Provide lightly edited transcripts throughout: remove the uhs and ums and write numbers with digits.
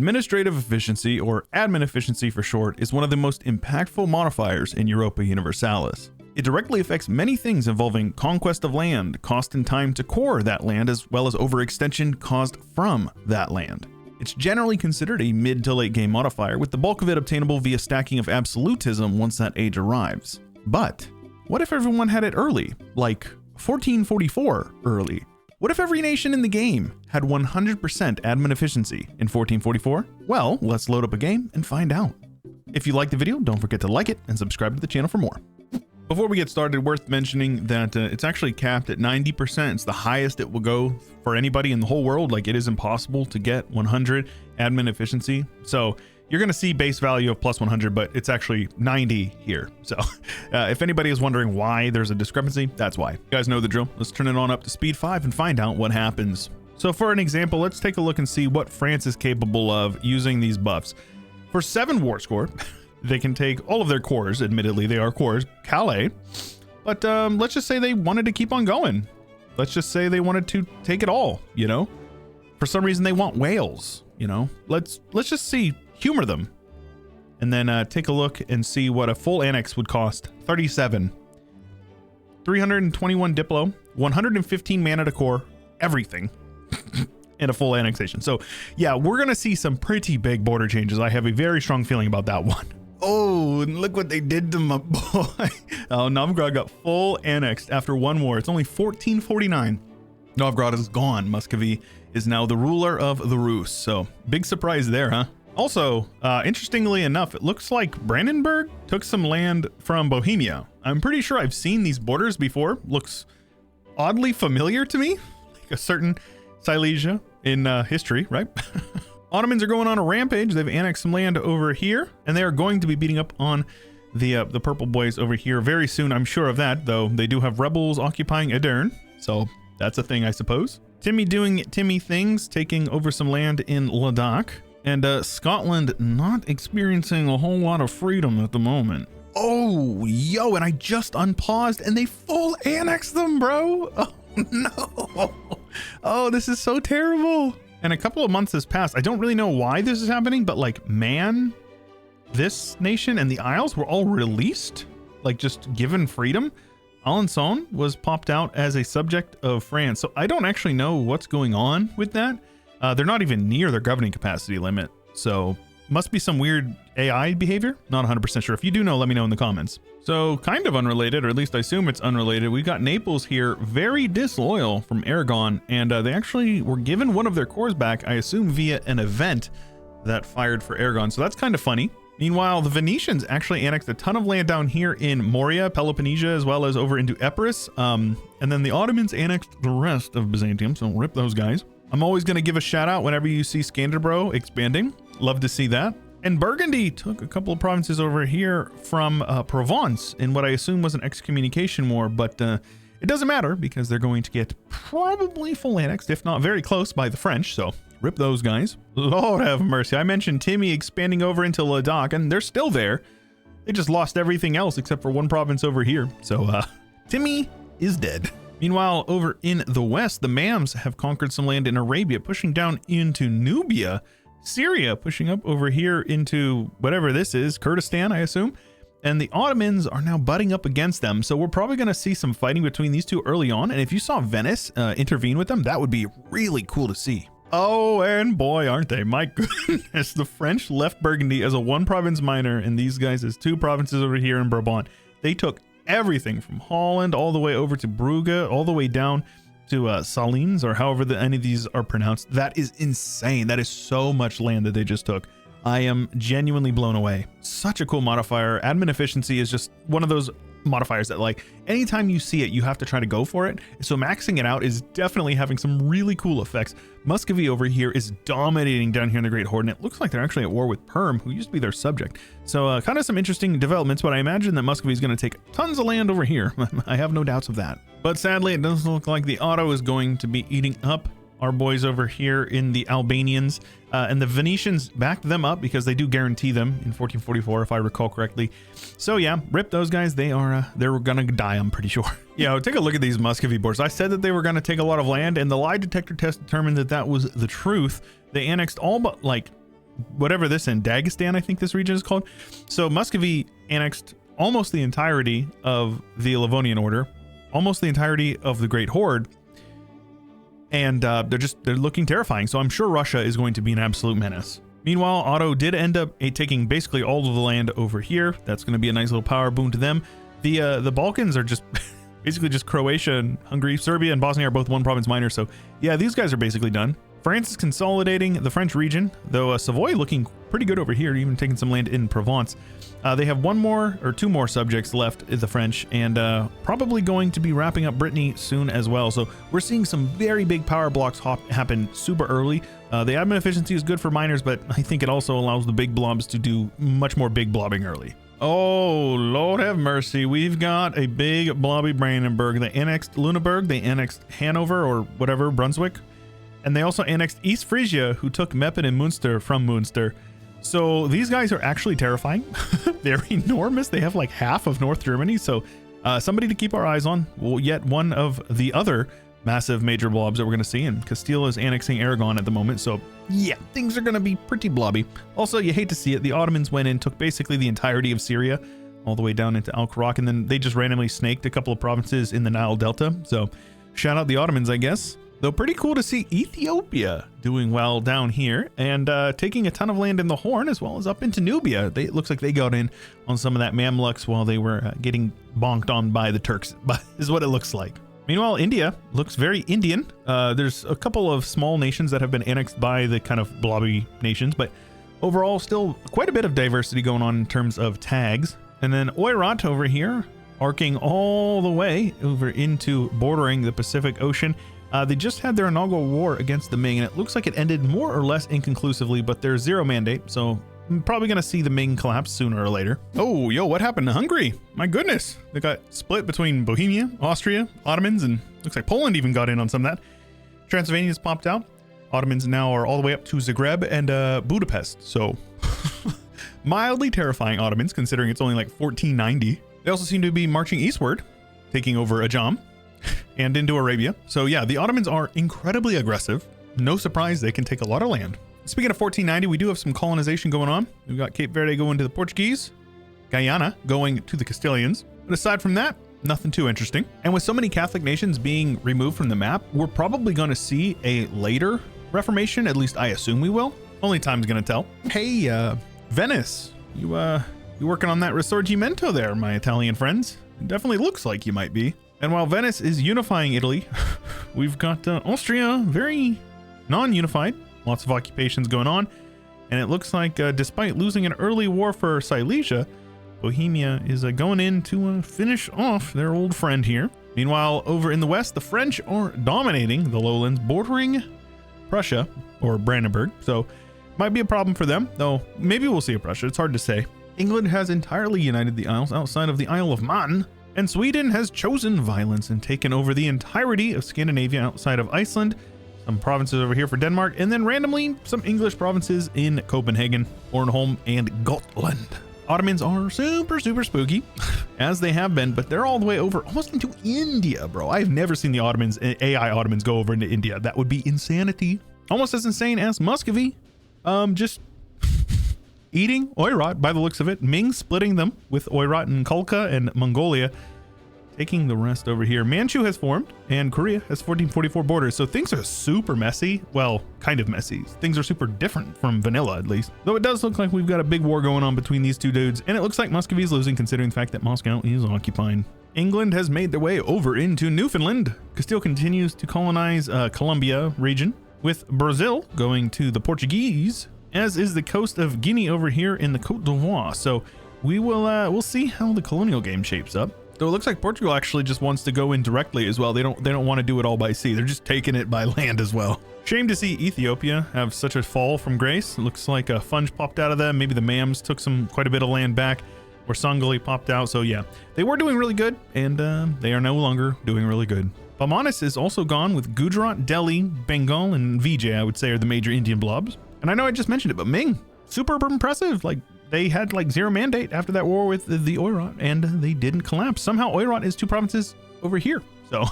Administrative efficiency, or admin efficiency for short, is one of the most impactful modifiers in Europa Universalis. It directly affects many things involving conquest of land, cost and time to core that land, as well as overextension caused from that land. It's generally considered a mid to late game modifier, with the bulk of it obtainable via stacking of absolutism once that age arrives. But what if everyone had it early, like 1444 early? What if every nation in the game had 100% admin efficiency in 1444? Well, let's load up a game and find out. If you liked the video, don't forget to like it and subscribe to the channel for more. Before we get started, worth mentioning that it's actually capped at 90%. It's the highest it will go for anybody in the whole world. Like, it is impossible to get 100 admin efficiency. So you're going to see base value of plus 100, but it's actually 90 here. So if anybody is wondering why there's a discrepancy, that's why. You guys know the drill. Let's turn it on up to speed 5 and find out what happens. So for an example, let's take a look and see what France is capable of using these buffs. For 7 war score, they can take all of their cores. Admittedly, they are cores, Calais. But let's just say they wanted to keep on going. Let's just say they wanted to take it all, you know? For some reason, they want Wales, you know? Let's just see. Humor them, and then take a look and see what a full annex would cost. 37, 321 Diplo, 115 mana to core, everything, and a full annexation. So yeah, we're gonna see some pretty big border changes. I have a very strong feeling about that one. Oh, and look what they did to my boy. Oh, Novgorod got full annexed after one war. It's only 1449. Novgorod is gone. Muscovy is now the ruler of the Rus. So big surprise there, huh? Also, interestingly enough, it looks like Brandenburg took some land from Bohemia. I'm pretty sure I've seen these borders before. Looks oddly familiar to me, like a certain Silesia in history, right? Ottomans are going on a rampage. They've annexed some land over here, and they are going to be beating up on the purple boys over here very soon. I'm sure of that, though. They do have rebels occupying Edirne, so that's a thing, I suppose. Timmy doing Timmy things, taking over some land in Ladakh. And Scotland not experiencing a whole lot of freedom at the moment. Oh, yo, and I just unpaused and they full annexed them, bro. Oh, no. Oh, this is so terrible. And a couple of months has passed. I don't really know why this is happening, but like, man, this nation and the Isles were all released, like just given freedom. Alençon was popped out as a subject of France. So I don't actually know what's going on with that. They're not even near their governing capacity limit, so must be some weird AI behavior. Not 100% sure. If you do know, let me know in the comments. So kind of unrelated, or at least I assume it's unrelated. We got Naples here, very disloyal from Aragon, and they actually were given one of their cores back, I assume via an event that fired for Aragon. So that's kind of funny. Meanwhile, the Venetians actually annexed a ton of land down here in Moria, Peloponnesia, as well as over into Epirus. And then the Ottomans annexed the rest of Byzantium, so rip those guys. I'm always going to give a shout out whenever you see Scanderbro expanding. Love to see that. And Burgundy took a couple of provinces over here from Provence in what I assume was an excommunication war, but it doesn't matter because they're going to get probably full annexed, if not very close, by the French. So rip those guys. Lord have mercy. I mentioned Timmy expanding over into Ladakh, and they're still there. They just lost everything else except for one province over here. So Timmy is dead. Meanwhile, over in the west, the Mams have conquered some land in Arabia, pushing down into Nubia. Syria pushing up over here into whatever this is, Kurdistan, I assume. And the Ottomans are now butting up against them. So we're probably going to see some fighting between these two early on. And if you saw Venice intervene with them, that would be really cool to see. Oh, and boy, aren't they? My goodness. The French left Burgundy as a 1-province minor, and these guys as 2 provinces over here in Brabant. They took everything from Holland all the way over to Brugge, all the way down to Salines, or however any of these are pronounced. That is insane. That is so much land that they just took. I am genuinely blown away. Such a cool modifier. Admin efficiency is just one of those modifiers that, like, anytime you see it, you have to try to go for it. So maxing it out is definitely having some really cool effects. Muscovy over here is dominating down here in the Great Horde, and it looks like they're actually at war with Perm, who used to be their subject. So kind of some interesting developments, but I imagine that Muscovy is going to take tons of land over here. I have no doubts of that. But sadly, it doesn't look like the Otto is going to be eating up our boys over here in the Albanians, and the Venetians backed them up because they do guarantee them in 1444, if I recall correctly. So yeah, rip those guys. They're gonna die, I'm pretty sure. Yeah, take a look at these Muscovy boards. I said that they were gonna take a lot of land, and the lie detector test determined that that was the truth. They annexed all but like whatever this in Dagestan, I think this region is called. So Muscovy annexed almost the entirety of the Livonian Order, almost the entirety of the Great Horde, and they're looking terrifying. So I'm sure Russia is going to be an absolute menace. Meanwhile, Otto did end up taking basically all of the land over here. That's going to be a nice little power boon to them. The Balkans are just basically just Croatia and Hungary. Serbia and Bosnia are both one province minor. So yeah, these guys are basically done. France is consolidating the French region, though Savoy looking pretty good over here, even taking some land in Provence. They have two more subjects left, the French, and probably going to be wrapping up Brittany soon as well. So we're seeing some very big power blocks happen super early. The admin efficiency is good for miners, but I think it also allows the big blobs to do much more big blobbing early. Oh, Lord have mercy. We've got a big blobby Brandenburg. They annexed Lüneburg, they annexed Hanover or whatever, Brunswick. And they also annexed East Frisia, who took Meppen and Münster from Münster. So these guys are actually terrifying. They're enormous. They have like half of North Germany. So somebody to keep our eyes on. Well, yet one of the other massive major blobs that we're going to see. And Castile is annexing Aragon at the moment. So yeah, things are going to be pretty blobby. Also, you hate to see it. The Ottomans went in, took basically the entirety of Syria all the way down into Al-Karak. And then they just randomly snaked a couple of provinces in the Nile Delta. So shout out the Ottomans, I guess. Though pretty cool to see Ethiopia doing well down here and taking a ton of land in the Horn as well as up into Nubia. It looks like they got in on some of that Mamluks while they were getting bonked on by the Turks, is what it looks like. Meanwhile, India looks very Indian. There's a couple of small nations that have been annexed by the kind of blobby nations, but overall still quite a bit of diversity going on in terms of tags. And then Oirat over here, arcing all the way over into bordering the Pacific Ocean. They just had their inaugural war against the Ming, and it looks like it ended more or less inconclusively, but there's zero mandate, so I'm probably going to see the Ming collapse sooner or later. Oh, yo, what happened to Hungary? My goodness. They got split between Bohemia, Austria, Ottomans, and looks like Poland even got in on some of that. Transylvania's popped out. Ottomans now are all the way up to Zagreb and Budapest, so mildly terrifying Ottomans, considering it's only like 1490. They also seem to be marching eastward, taking over Ajam and into Arabia. So yeah, the Ottomans are incredibly aggressive. No surprise, they can take a lot of land. Speaking of 1490, we do have some colonization going on. We've got Cape Verde going to the Portuguese, Guyana going to the Castilians. But aside from that, nothing too interesting. And with so many Catholic nations being removed from the map, we're probably going to see a later Reformation. At least I assume we will. Only time's going to tell. Hey, Venice, you working on that Risorgimento there, my Italian friends? It definitely looks like you might be. And while Venice is unifying Italy, we've got Austria very non-unified. Lots of occupations going on. And it looks like despite losing an early war for Silesia, Bohemia is going in to finish off their old friend here. Meanwhile, over in the west, the French are dominating the lowlands bordering Prussia or Brandenburg. So might be a problem for them, though maybe we'll see a Prussia. It's hard to say. England has entirely united the Isles outside of the Isle of Man. And Sweden has chosen violence and taken over the entirety of Scandinavia outside of Iceland, some provinces over here for Denmark, and then randomly some English provinces in Copenhagen, Bornholm, and Gotland. Ottomans are super spooky, as they have been, but they're all the way over almost into India, bro. I've never seen the Ottomans, AI Ottomans, go over into India. That would be insanity. Almost as insane as Muscovy. Just eating Oirat by the looks of it. Ming splitting them with Oirat and Khalkha and Mongolia, taking the rest over here. Manchu has formed and Korea has 1444 borders. So things are super messy. Well, kind of messy. Things are super different from vanilla, at least. Though it does look like we've got a big war going on between these two dudes. And it looks like Muscovy is losing, considering the fact that Moscow is occupying. England has made their way over into Newfoundland. Castile continues to colonize Colombia region, with Brazil going to the Portuguese, as is the coast of Guinea over here in the Côte d'Ivoire. So we will we'll see how the colonial game shapes up. Though it looks like Portugal actually just wants to go in directly as well. They don't want to do it all by sea. They're just taking it by land as well. Shame to see Ethiopia have such a fall from grace. It looks like a Funge popped out of them. Maybe the Mams took quite a bit of land back, or Songhai popped out. So yeah, they were doing really good, and they are no longer doing really good. Bamanis is also gone, with Gujarat, Delhi, Bengal, and Vijay, I would say, are the major Indian blobs. And I know I just mentioned it, but Ming, super impressive. Like, they had like zero mandate after that war with the Oirat, and they didn't collapse. Somehow Oirat is two provinces over here. So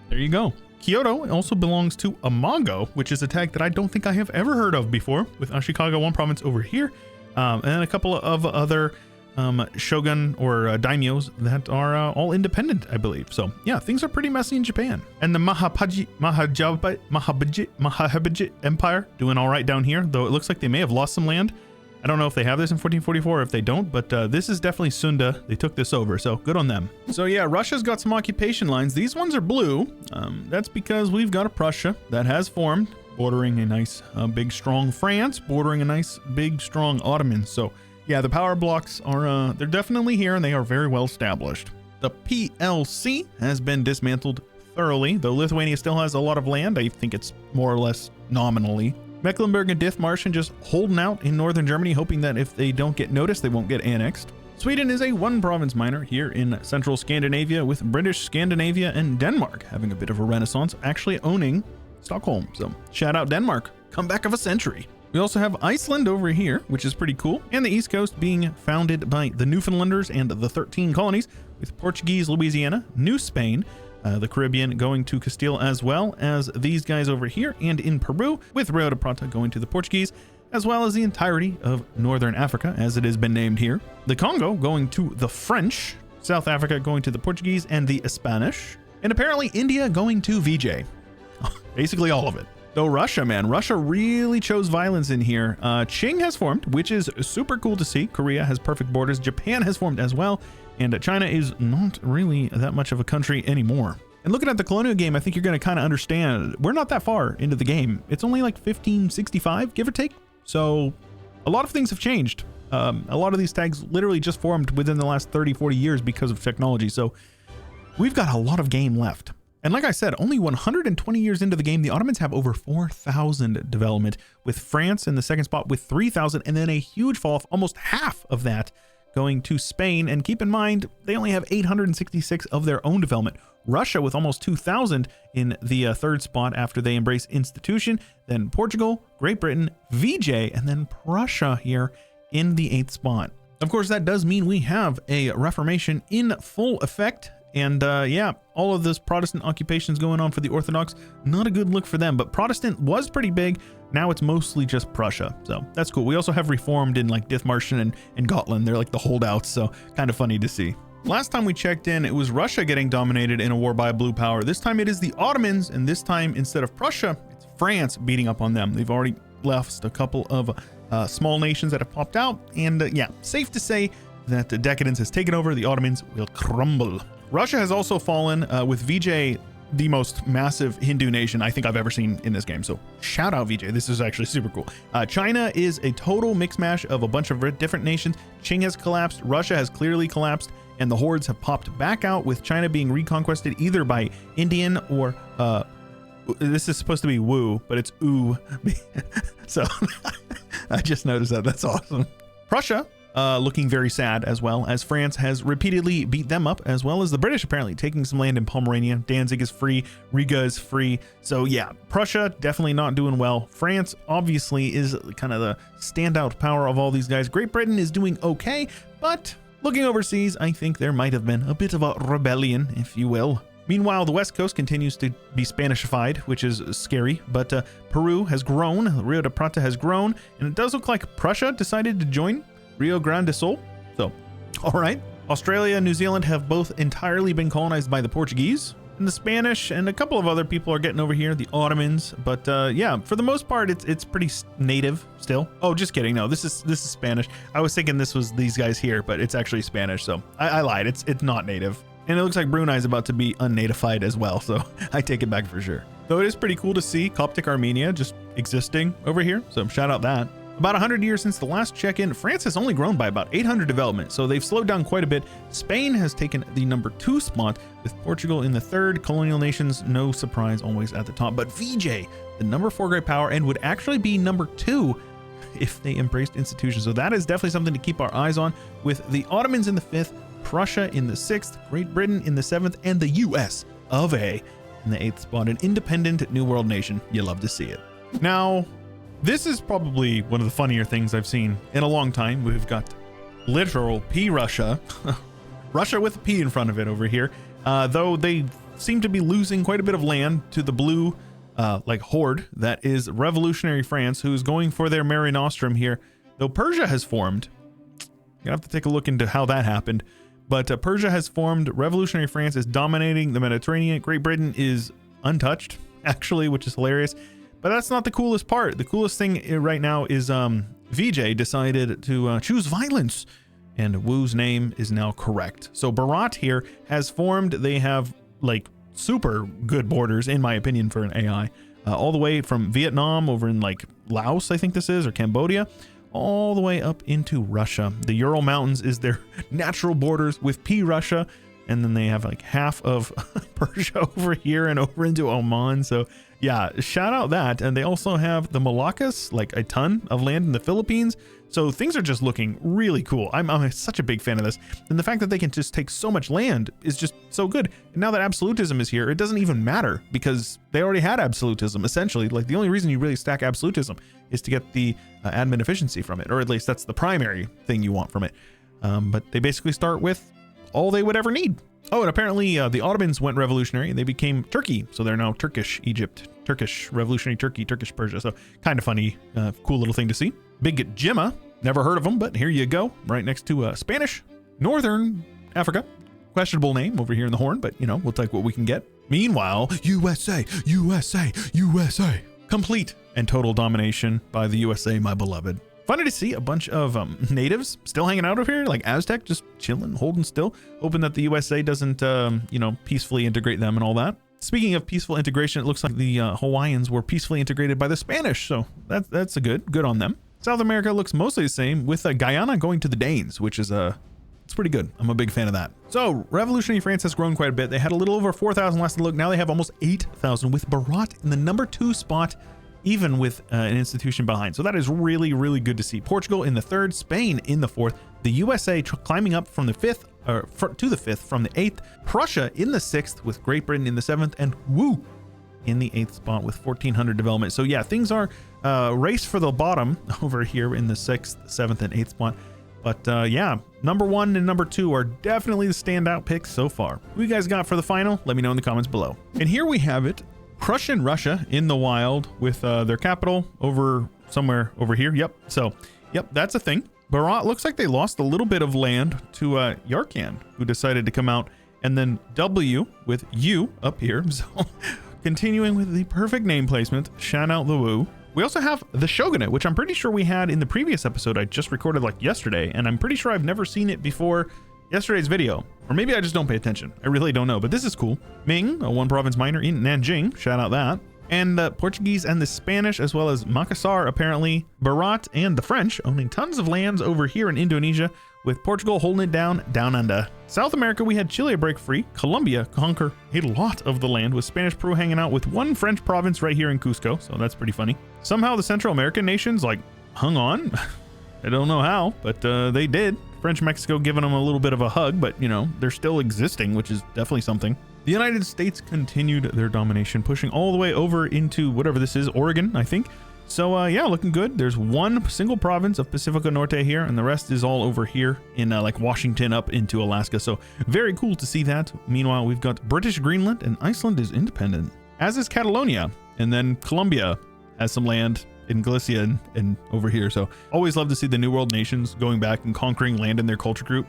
there you go. Kyoto also belongs to Amago, which is a tag that I don't think I have ever heard of before, with Ashikaga, one province over here, and then a couple of other shogun or daimyos that are all independent, I believe. So yeah, things are pretty messy in Japan. And the Mahabajit Empire doing all right down here, though it looks like they may have lost some land. I don't know if they have this in 1444 or if they don't, but this is definitely Sunda. They took this over, so good on them. So yeah, Russia's got some occupation lines. These ones are blue. That's because we've got a Prussia that has formed, bordering a nice big strong France, bordering a nice big strong Ottomans. So yeah, the power blocks are they're definitely here, and they are very well established. The PLC has been dismantled thoroughly, though Lithuania still has a lot of land. I think it's more or less nominally. Mecklenburg and Dithmarschen just holding out in northern Germany, hoping that if they don't get noticed, they won't get annexed. Sweden is a one province minor here in central Scandinavia, with British Scandinavia and Denmark having a bit of a renaissance, actually owning Stockholm. So shout out Denmark, comeback of a century. We also have Iceland over here, which is pretty cool, and the East Coast being founded by the Newfoundlanders and the 13 colonies, with Portuguese Louisiana, New Spain, the Caribbean going to Castile, as well as these guys over here, and in Peru, with Rio de Prata going to the Portuguese, as well as the entirety of Northern Africa, as it has been named here. The Congo going to the French, South Africa going to the Portuguese and the Spanish, and apparently India going to VJ. Basically all of it. Though Russia, man, Russia really chose violence in here. Qing has formed, which is super cool to see. Korea has perfect borders. Japan has formed as well. And China is not really that much of a country anymore. And looking at the colonial game, I think you're going to kind of understand we're not that far into the game. It's only like 1565, give or take. So a lot of things have changed. A lot of these tags literally just formed within the last 30, 40 years because of technology. So we've got a lot of game left. And like I said, only 120 years into the game, the Ottomans have over 4,000 development, with France in the second spot with 3,000, and then a huge fall off, almost half of that going to Spain. And keep in mind, they only have 866 of their own development. Russia with almost 2,000 in the third spot after they embrace institution, then Portugal, Great Britain, VJ, and then Prussia here in the 8th spot. Of course, that does mean we have a Reformation in full effect. And yeah, all of this Protestant occupations going on for the Orthodox, not a good look for them, but Protestant was pretty big. Now it's mostly just Prussia. So that's cool. We also have Reformed in like Dithmarschen and Gotland. They're like the holdouts. So kind of funny to see. Last time we checked in, it was Russia getting dominated in a war by a blue power. This time it is the Ottomans. And this time, instead of Prussia, it's France beating up on them. They've already left a couple of small nations that have popped out. And yeah, safe to say that the decadence has taken over. The Ottomans will crumble. Russia has also fallen with VJ, the most massive Hindu nation I think I've ever seen in this game. So shout out VJ. This is actually super cool. China is a total mix mash of a bunch of different nations. Qing has collapsed. Russia has clearly collapsed. And the hordes have popped back out, with China being reconquested either by Indian or this is supposed to be Wu, but it's Ooh. So I just noticed that. That's awesome. Prussia looking very sad, as well as France has repeatedly beat them up, as well as the British apparently taking some land in Pomerania. Danzig is free, Riga is free. So yeah, Prussia definitely not doing well. France obviously is kind of the standout power of all these guys. Great Britain is doing okay, but looking overseas, I think there might have been a bit of a rebellion, if you will. Meanwhile, the West Coast continues to be Spanishified, which is scary, but Peru has grown, Rio de Prata has grown, and it does look like Prussia decided to join Rio Grande do Sul. So, all right. Australia and New Zealand have both entirely been colonized by the Portuguese, and the Spanish and a couple of other people are getting over here, the Ottomans. But yeah, for the most part, it's pretty native still. Oh, just kidding. No, this is Spanish. I was thinking this was these guys here, but it's actually Spanish. So I lied. It's not native. And it looks like Brunei is about to be unnatified as well. So I take it back for sure. Though it is pretty cool to see Coptic Armenia just existing over here. So shout out that. About 100 years since the last check-in, France has only grown by about 800 development, so they've slowed down quite a bit. Spain has taken the number 2 spot, with Portugal in the 3rd. Colonial nations, no surprise, always at the top. But VJ, the number 4 great power, and would actually be number 2 if they embraced institutions. So that is definitely something to keep our eyes on, with the Ottomans in the 5th, Prussia in the 6th, Great Britain in the 7th, and the US of A in the 8th spot. An independent New World nation. You love to see it. Now, this is probably one of the funnier things I've seen in a long time. We've got literal P Russia, Russia with a P in front of it over here. Though they seem to be losing quite a bit of land to the blue like horde that is revolutionary France, who's going for their Mare Nostrum here, though Persia has formed. You have to take a look into how that happened, but Persia has formed. Revolutionary France is dominating the Mediterranean. Great Britain is untouched, actually, which is hilarious, but that's not the coolest part. The coolest thing right now is VJ decided to choose violence, and Wu's name is now correct. So Bharat here has formed. They have like super good borders, in my opinion, for an AI, all the way from Vietnam over in like Laos, I think this is, or Cambodia, all the way up into Russia. The Ural Mountains is their natural borders with Russia, and then they have like half of Persia over here and over into Oman. So yeah, shout out that. And they also have the Moluccas, like a ton of land in the Philippines. So things are just looking really cool. I'm such a big fan of this. And the fact that they can just take so much land is just so good. And now that absolutism is here, it doesn't even matter because they already had absolutism, essentially. Like the only reason you really stack absolutism is to get the admin efficiency from it, or at least that's the primary thing you want from it. But they basically start with all they would ever need. Oh, and apparently the Ottomans went revolutionary and they became Turkey. So they're now Turkish Egypt, Turkish revolutionary Turkey, Turkish Persia. So kind of funny, cool little thing to see. Big Jimma, never heard of them, but here you go. Right next to Spanish, Northern Africa. Questionable name over here in the Horn, but you know, we'll take what we can get. Meanwhile, USA, USA, USA. Complete and total domination by the USA, my beloved. Funny to see a bunch of natives still hanging out over here, like Aztec, just chilling, holding still, hoping that the USA doesn't, you know, peacefully integrate them and all that. Speaking of peaceful integration, it looks like the Hawaiians were peacefully integrated by the Spanish, so that's a good on them. South America looks mostly the same, with Guyana going to the Danes, which is it's pretty good. I'm a big fan of that. So Revolutionary France has grown quite a bit. They had a little over 4,000 last look. Now they have almost 8,000, with Bharat in the number 2 spot, even with an institution behind. So that is really, really good to see. Portugal in the 3rd, Spain in the 4th, the USA climbing up from the 5th, to the 5th from the 8th, Prussia in the 6th, with Great Britain in the 7th, and Wu in the 8th spot with 1,400 development. So yeah, things are race for the bottom over here in the 6th, 7th, and 8th spot. But yeah, number 1 and number 2 are definitely the standout picks so far. Who you guys got for the final? Let me know in the comments below. And here we have it. Prussian Russia in the wild with their capital over somewhere over here. Yep. So, yep, that's a thing. Bharat looks like they lost a little bit of land to Yarkand, who decided to come out, and then W with U up here. So, continuing with the perfect name placement, shout out the Wu. We also have the Shogunate, which I'm pretty sure we had in the previous episode I just recorded like yesterday, and I'm pretty sure I've never seen it before yesterday's video, or maybe I just don't pay attention. I really don't know, but this is cool. Ming, a 1 province minor in Nanjing, shout out that. And the Portuguese and the Spanish, as well as Makassar, apparently. Bharat and the French owning tons of lands over here in Indonesia, with Portugal holding it down under. South America, we had Chile break free. Colombia conquer a lot of the land, with Spanish Peru hanging out with 1 French province right here in Cusco, so that's pretty funny. Somehow the Central American nations like hung on. I don't know how, but they did. French Mexico giving them a little bit of a hug, but you know, they're still existing, which is definitely something. The United States continued their domination, pushing all the way over into whatever this is, Oregon, I think. So yeah, looking good. There's 1 single province of Pacifico Norte here, and the rest is all over here in like Washington up into Alaska. So very cool to see that. Meanwhile, we've got British Greenland, and Iceland is independent, as is Catalonia. And then Colombia has some land in Galicia and over here. So always love to see the New World nations going back and conquering land in their culture group.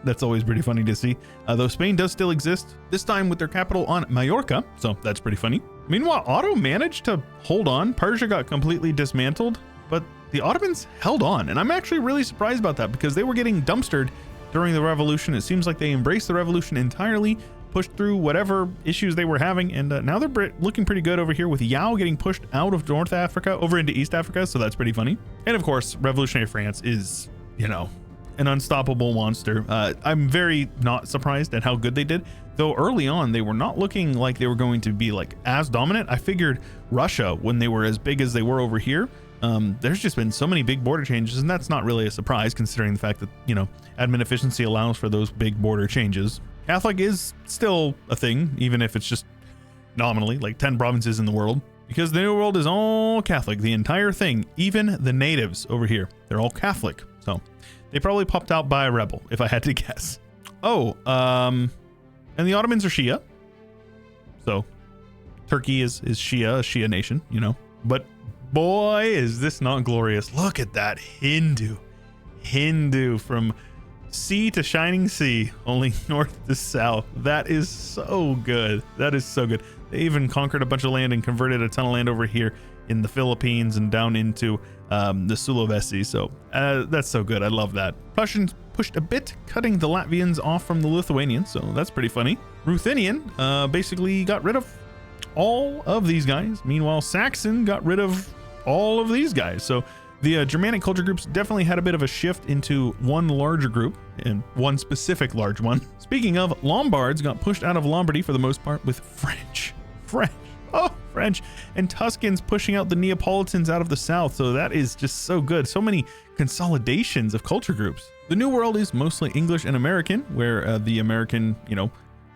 That's always pretty funny to see. Though Spain does still exist, this time with their capital on Mallorca. So that's pretty funny. Meanwhile, Otto managed to hold on. Persia got completely dismantled, but the Ottomans held on. And I'm actually really surprised about that, because they were getting dumpstered during the revolution. It seems like they embraced the revolution entirely, pushed through whatever issues they were having, and now they're looking pretty good over here, with Yao getting pushed out of North Africa over into East Africa, so that's pretty funny. And of course, Revolutionary France is, you know, an unstoppable monster. I'm very not surprised at how good they did, though early on they were not looking like they were going to be like as dominant. I figured Russia, when they were as big as they were over here, there's just been so many big border changes, and that's not really a surprise considering the fact that, you know, admin efficiency allows for those big border changes. Catholic is still a thing, even if it's just nominally, like 10 provinces in the world, because the New World is all Catholic, the entire thing. Even the natives over here, they're all Catholic. So they probably popped out by a rebel, if I had to guess. Oh, and the Ottomans are Shia. So Turkey is Shia, a Shia nation, you know, but boy, is this not glorious. Look at that Hindu from sea to shining sea, only north to south. That is so good. That is so good. They even conquered a bunch of land and converted a ton of land over here in the Philippines and down into the Sulawesi. So that's so good. I love that. Prussians pushed a bit, cutting the Latvians off from the Lithuanians. So that's pretty funny. Ruthenian basically got rid of all of these guys. Meanwhile, Saxon got rid of all of these guys. So the Germanic culture groups definitely had a bit of a shift into one larger group, and one specific large one. Speaking of, Lombards got pushed out of Lombardy for the most part, with French, and Tuscans pushing out the Neapolitans out of the south. So that is just so good. So many consolidations of culture groups. The New World is mostly English and American, where the American,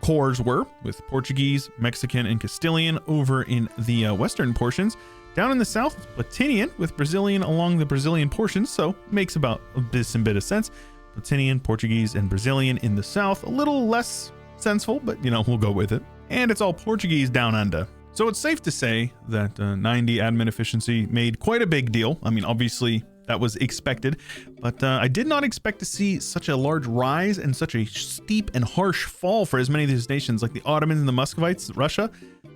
cores were, with Portuguese, Mexican, and Castilian over in the western portions. Down in the south, it's Platinian, with Brazilian along the Brazilian portions, so makes about some bit of sense. Platinian, Portuguese, and Brazilian in the south, a little less senseful, but we'll go with it. And it's all Portuguese down under. So it's safe to say that 90 admin efficiency made quite a big deal. I mean, obviously that was expected, but I did not expect to see such a large rise and such a steep and harsh fall for as many of these nations, like the Ottomans and the Muscovites, Russia.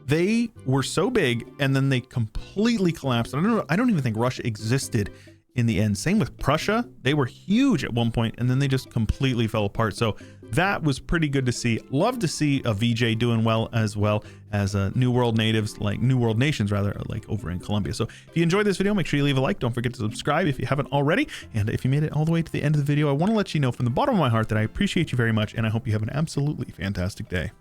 They were so big, and then they completely collapsed. I don't even think Russia existed in the end. Same with Prussia. They were huge at one point, and then they just completely fell apart. So that was pretty good to see. Love to see a VJ doing well as New World natives, like New World nations rather, like over in Colombia. So if you enjoyed this video, make sure you leave a like. Don't forget to subscribe if you haven't already. And if you made it all the way to the end of the video, I want to let you know from the bottom of my heart that I appreciate you very much, and I hope you have an absolutely fantastic day.